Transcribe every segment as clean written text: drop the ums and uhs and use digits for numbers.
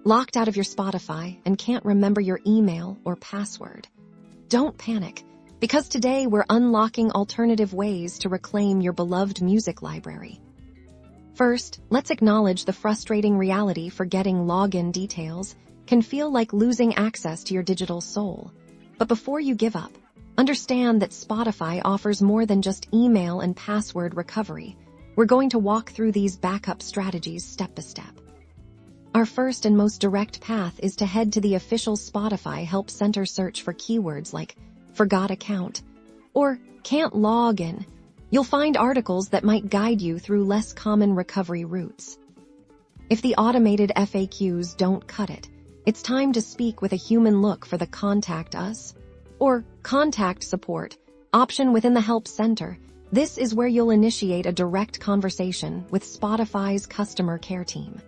Locked out of your Spotify and can't remember your email or password? Don't panic, because today we're unlocking alternative ways to reclaim your beloved music library. First, let's acknowledge the frustrating reality forgetting login details can feel like losing access to your digital soul. But before you give up, understand that Spotify offers more than just email and password recovery. We're going to walk through these backup strategies step by step. Our first and most direct path is to head to the official Spotify Help Center, search for keywords like forgot account or can't log in. You'll find articles that might guide you through less common recovery routes. If the automated FAQs don't cut it, it's time to speak with a human. Look for the Contact Us or Contact Support option within the Help Center. This is where you'll initiate a direct conversation with Spotify's customer care team.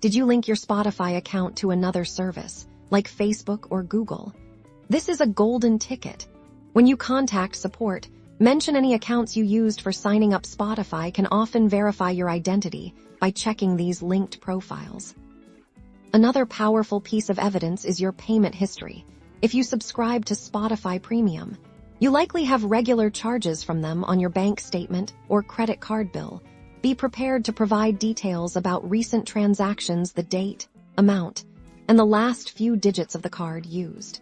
Did you link your Spotify account to another service, like Facebook or Google? This is a golden ticket. When you contact support, mention any accounts you used for signing up. Spotify can often verify your identity by checking these linked profiles. Another powerful piece of evidence is your payment history. If you subscribe to Spotify Premium, you likely have regular charges from them on your bank statement or credit card bill. Be prepared to provide details about recent transactions, the date, amount, and the last few digits of the card used.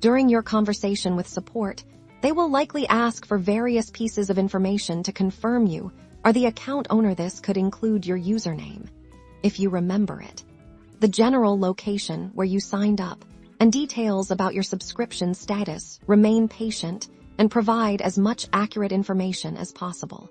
During your conversation with support, they will likely ask for various pieces of information to confirm you are the account owner. This could include your username, if you remember it, the general location where you signed up, and details about your subscription status. Remain patient and provide as much accurate information as possible.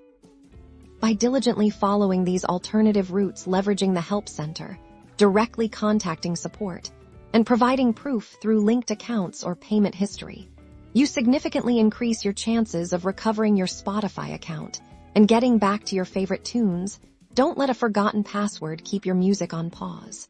By diligently following these alternative routes, leveraging the Help Center, directly contacting support, and providing proof through linked accounts or payment history, you significantly increase your chances of recovering your Spotify account and getting back to your favorite tunes. Don't let a forgotten password keep your music on pause.